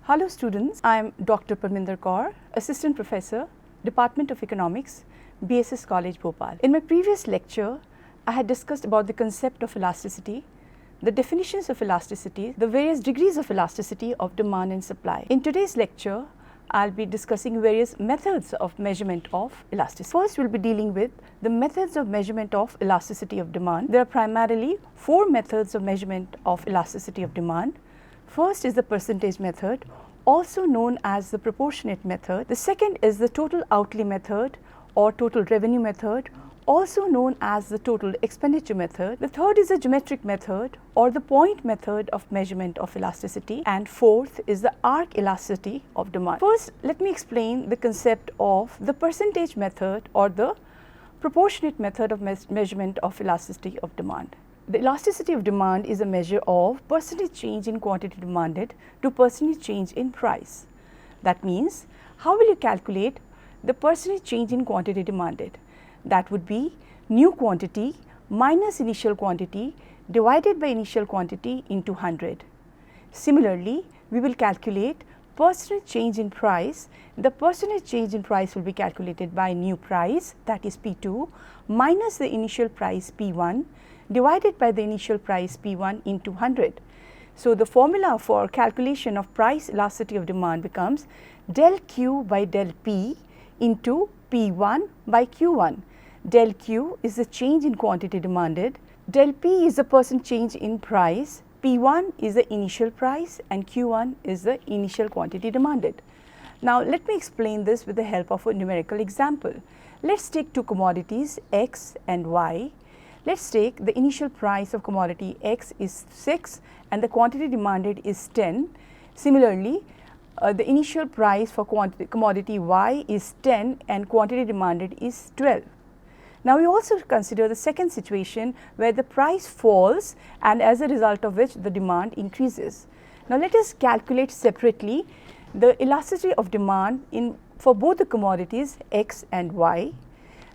Hello students, I am Dr. Parminder Kaur, Assistant Professor, Department of Economics, BSS College, Bhopal. In my previous lecture, I had discussed about the concept of elasticity, the definitions of elasticity, the various degrees of elasticity of demand and supply. In today's lecture, I'll be discussing various methods of measurement of elasticity. First, we'll be dealing with the methods of measurement of elasticity of demand. There are primarily 4 methods of measurement of elasticity of demand. First is the percentage method, also known as the proportionate method. The second is the total outlay method or total revenue method, also known as the total expenditure method. The third is the geometric method or the point method of measurement of elasticity, and fourth is the arc elasticity of demand. First, let me explain the concept of the percentage method or the proportionate method of measurement of elasticity of demand. The elasticity of demand is a measure of percentage change in quantity demanded to percentage change in price. That means, how will you calculate the percentage change in quantity demanded? That would be new quantity minus initial quantity divided by initial quantity into 100. Similarly, we will calculate percentage change in price. The percentage change in price will be calculated by new price, that is P2, minus the initial price P1 divided by the initial price P1 into 100. So, the formula for calculation of price elasticity of demand becomes del Q by del P into P1 by Q1. Del Q is the change in quantity demanded, del P is the percent change in price, P1 is the initial price and Q1 is the initial quantity demanded. Now, let me explain this with the help of a numerical example. Let us take two commodities X and Y. Let us take the initial price of commodity X is 6 and the quantity demanded is 10. Similarly, the initial price for commodity Y is 10 and quantity demanded is 12. Now, we also consider the second situation where the price falls and as a result of which the demand increases. Now, let us calculate separately the elasticity of demand for both the commodities X and Y.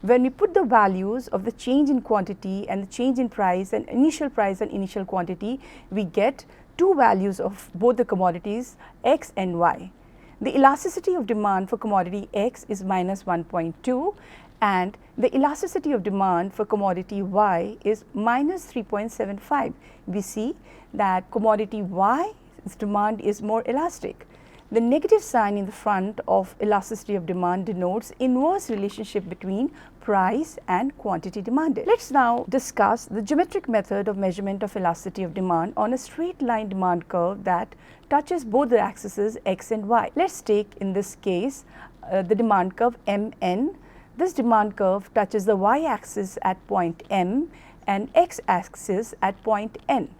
When we put the values of the change in quantity and the change in price and initial quantity, we get two values of both the commodities X and Y. The elasticity of demand for commodity X is minus 1.2 and the elasticity of demand for commodity Y is minus 3.75. We see that commodity Y's demand is more elastic. The negative sign in the front of elasticity of demand denotes inverse relationship between price and quantity demanded. Let us now discuss the geometric method of measurement of elasticity of demand on a straight line demand curve that touches both the axes X and Y. Let us take in this case the demand curve MN. This demand curve touches the Y axis at point M and X axis at point N.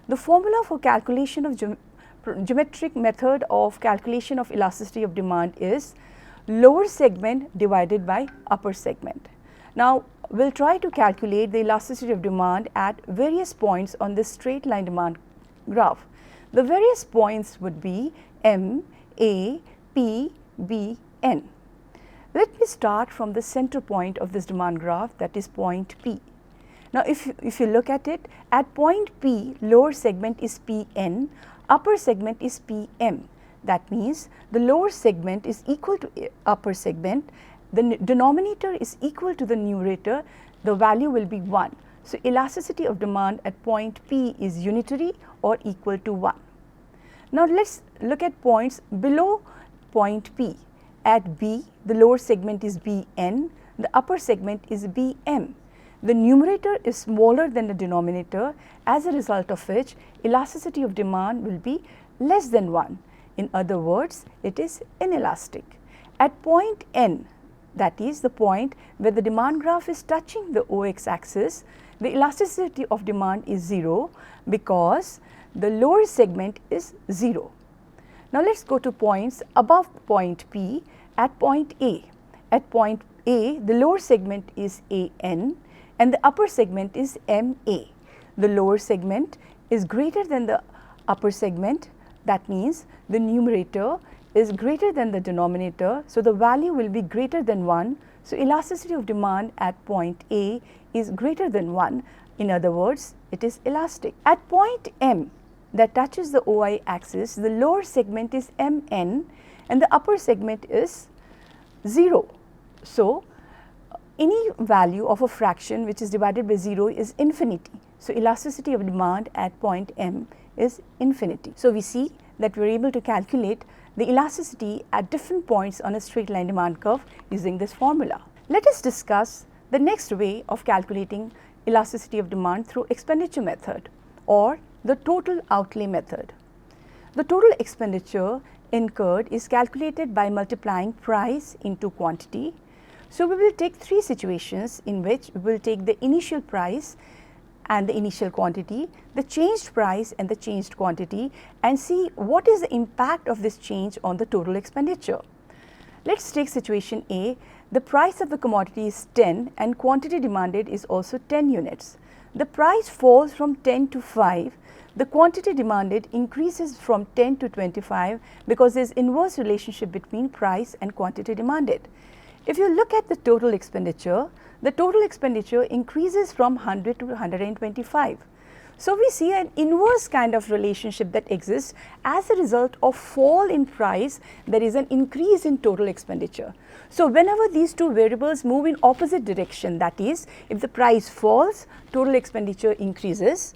The formula for calculation of geometric method of calculation of elasticity of demand is lower segment divided by upper segment. Now, we will try to calculate the elasticity of demand at various points on this straight line demand graph. The various points would be M, A, P, B, N. Let me start from the center point of this demand graph, that is point P. Now, if you look at it, at point P, lower segment is Pn, upper segment is Pm. That means the lower segment is equal to upper segment, the denominator is equal to the numerator, the value will be 1. So, elasticity of demand at point P is unitary or equal to 1. Now, let us look at points below point P. At B, the lower segment is Bn, the upper segment is Bm. The numerator is smaller than the denominator, as a result of which elasticity of demand will be less than 1. In other words, it is inelastic. At point N, that is the point where the demand graph is touching the OX axis, the elasticity of demand is 0 because the lower segment is 0. Now, let us go to points above point P at point A. At point A, the lower segment is An and the upper segment is MA. The lower segment is greater than the upper segment, that means the numerator is greater than the denominator. So, the value will be greater than 1. So, elasticity of demand at point A is greater than 1. In other words, it is elastic. At point M, that touches the OI axis, the lower segment is Mn and the upper segment is 0. So, any value of a fraction which is divided by 0 is infinity. So, elasticity of demand at point M is infinity. So, we see that we are able to calculate the elasticity at different points on a straight line demand curve using this formula. Let us discuss the next way of calculating elasticity of demand through expenditure method or the total outlay method. The total expenditure incurred is calculated by multiplying price into quantity. So, we will take three situations in which we will take the initial price and the initial quantity, the changed price and the changed quantity, and see what is the impact of this change on the total expenditure. Let us take situation A. The price of the commodity is 10 and quantity demanded is also 10 units. The price falls from 10 to 5. The quantity demanded increases from 10 to 25 because there is inverse relationship between price and quantity demanded. If you look at the total expenditure increases from 100 to 125. So, we see an inverse kind of relationship that exists as a result of fall in price, there is an increase in total expenditure. So, whenever these two variables move in opposite direction, that is, if the price falls, total expenditure increases.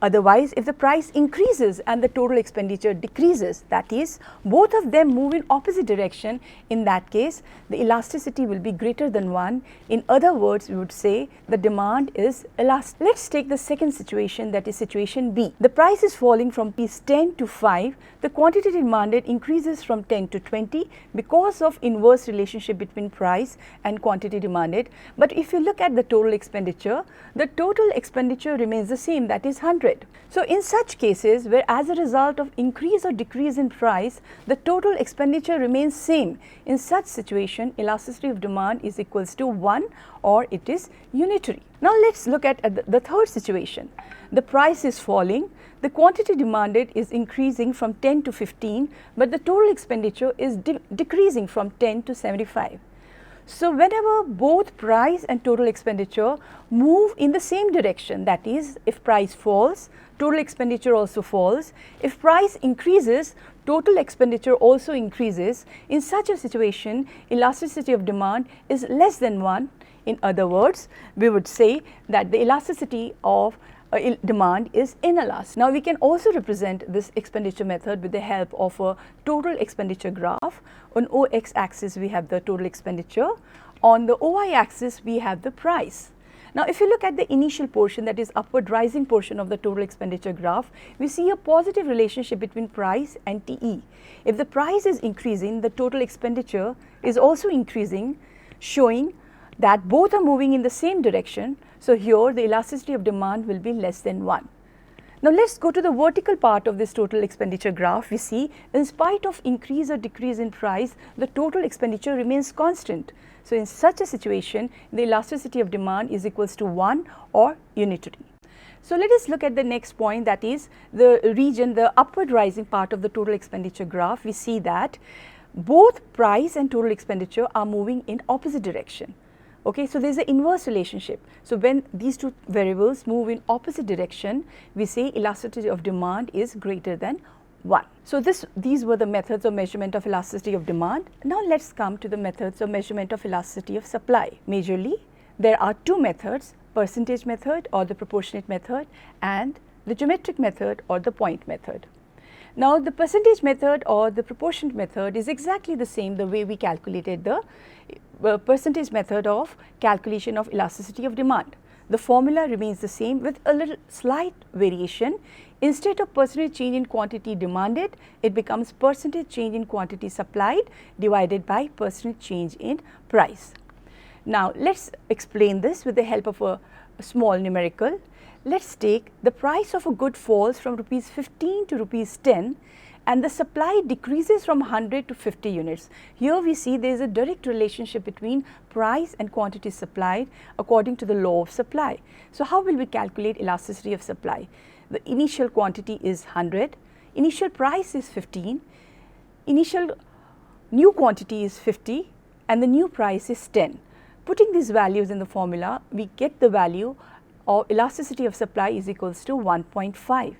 Otherwise, if the price increases and the total expenditure decreases, that is, both of them move in opposite direction, in that case the elasticity will be greater than 1. In other words, we would say the demand is elastic. Let us take the second situation, that is situation B. The price is falling from Rs 10 to 5, the quantity demanded increases from 10 to 20 because of inverse relationship between price and quantity demanded. But if you look at the total expenditure remains the same, that is 100. So, in such cases where as a result of increase or decrease in price, the total expenditure remains same, in such situation elasticity of demand is equals to 1 or it is unitary. Now, let us look at the third situation. The price is falling, the quantity demanded is increasing from 10 to 15, but the total expenditure is decreasing from 10 to 75. So, whenever both price and total expenditure move in the same direction, that is, if price falls, total expenditure also falls. If price increases, total expenditure also increases. In such a situation, elasticity of demand is less than 1. In other words, we would say that the elasticity of demand is inelastic. Now, we can also represent this expenditure method with the help of a total expenditure graph. On OX axis we have the total expenditure, on the OY axis we have the price. Now, if you look at the initial portion, that is upward rising portion of the total expenditure graph, we see a positive relationship between price and TE. If the price is increasing, the total expenditure is also increasing, showing that both are moving in the same direction. So, here the elasticity of demand will be less than 1. Now, let us go to the vertical part of this total expenditure graph. We see in spite of increase or decrease in price, the total expenditure remains constant. So, in such a situation, the elasticity of demand is equals to 1 or unitary. So, let us look at the next point, that is the region, the upward rising part of the total expenditure graph. We see that both price and total expenditure are moving in opposite direction. Okay, so there is an inverse relationship. So, when these two variables move in opposite direction, we say elasticity of demand is greater than 1. So, these were the methods of measurement of elasticity of demand. Now, let us come to the methods of measurement of elasticity of supply. Majorly, there are two methods, percentage method or the proportionate method and the geometric method or the point method. Now, the percentage method or the proportionate method is exactly the same the way we calculated the percentage method of calculation of elasticity of demand. The formula remains the same with a little slight variation. Instead of percentage change in quantity demanded, it becomes percentage change in quantity supplied divided by percentage change in price. Now, let us explain this with the help of a small numerical. Let us take the price of a good falls from rupees 15 to rupees 10 and the supply decreases from 100 to 50 units. Here we see there is a direct relationship between price and quantity supplied according to the law of supply. So, how will we calculate elasticity of supply? The initial quantity is 100, initial price is 15, initial new quantity is 50 and the new price is 10. Putting these values in the formula, we get the value of elasticity of supply is equals to 1.5.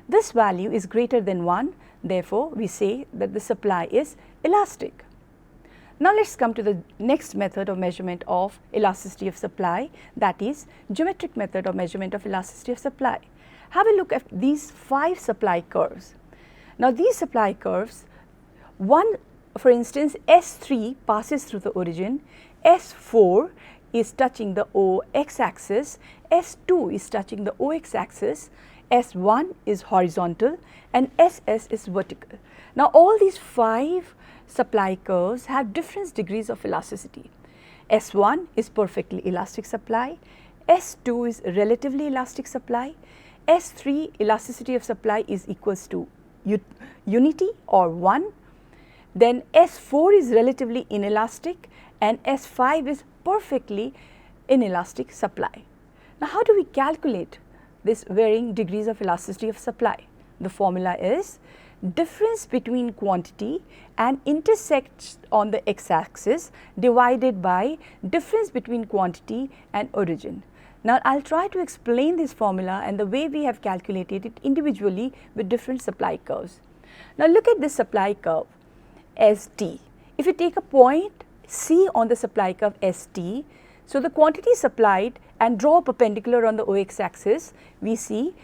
This value is greater than 1, therefore, we say that the supply is elastic. Now, let us come to the next method of measurement of elasticity of supply, that is geometric method of measurement of elasticity of supply. Have a look at these 5 supply curves. Now, these supply curves, one for instance S3 passes through the origin, S4 is touching the OX axis, S2 is touching the OX axis, S1 is horizontal and SS is vertical. Now, all these 5 supply curves have different degrees of elasticity. S1 is perfectly elastic supply, S2 is relatively elastic supply, S3 elasticity of supply is equals to unity or 1, then S4 is relatively inelastic and S5 is perfectly inelastic supply. Now, how do we calculate this varying degrees of elasticity of supply? The formula is difference between quantity and intersects on the x-axis divided by difference between quantity and origin. Now, I will try to explain this formula and the way we have calculated it individually with different supply curves. Now, look at this supply curve ST. If you take a point C on the supply curve ST, so the quantity supplied and draw a perpendicular on the OX axis, we see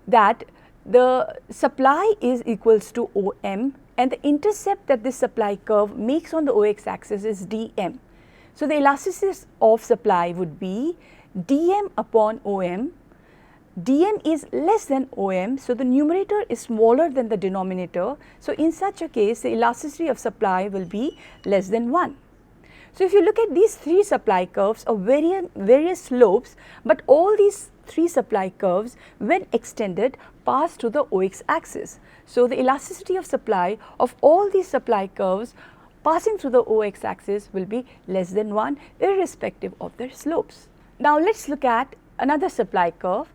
that the supply is equals to OM and the intercept that this supply curve makes on the OX axis is DM. So, the elasticity of supply would be dm upon OM. dm is less than OM, so the numerator is smaller than the denominator. So, in such a case the elasticity of supply will be less than 1. So, if you look at these 3 supply curves of various slopes, but all these 3 supply curves when extended pass through the OX axis. So, the elasticity of supply of all these supply curves passing through the OX axis will be less than 1 irrespective of their slopes. Now, let us look at another supply curve.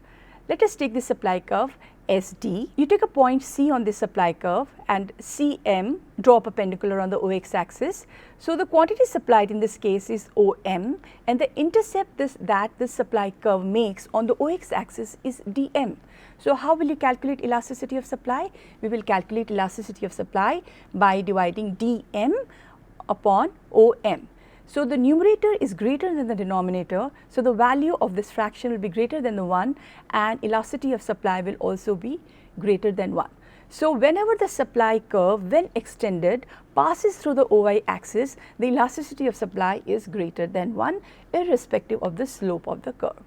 Let us take the supply curve SD. You take a point C on this supply curve and CM, draw a perpendicular on the OX axis. So, the quantity supplied in this case is OM and the intercept that this supply curve makes on the OX axis is DM. So, how will you calculate elasticity of supply? We will calculate elasticity of supply by dividing DM upon OM. So, the numerator is greater than the denominator. So, the value of this fraction will be greater than the 1 and elasticity of supply will also be greater than 1. So, whenever the supply curve when extended passes through the OY axis, the elasticity of supply is greater than 1 irrespective of the slope of the curve.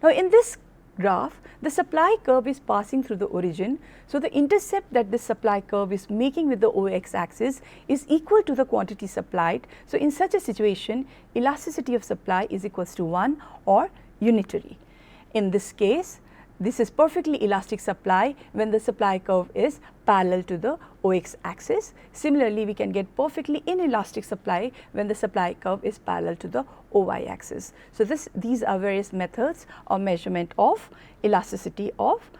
Now, in this graph, the supply curve is passing through the origin. So, the intercept that this supply curve is making with the OX axis is equal to the quantity supplied. So, in such a situation, elasticity of supply is equals to 1 or unitary. In this case, this is perfectly elastic supply when the supply curve is parallel to the OX axis. Similarly, we can get perfectly inelastic supply when the supply curve is parallel to the OY axis. So, these are various methods of measurement of elasticity of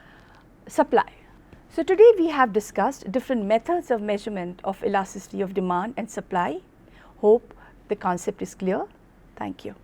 supply. So, today we have discussed different methods of measurement of elasticity of demand and supply. Hope the concept is clear. Thank you.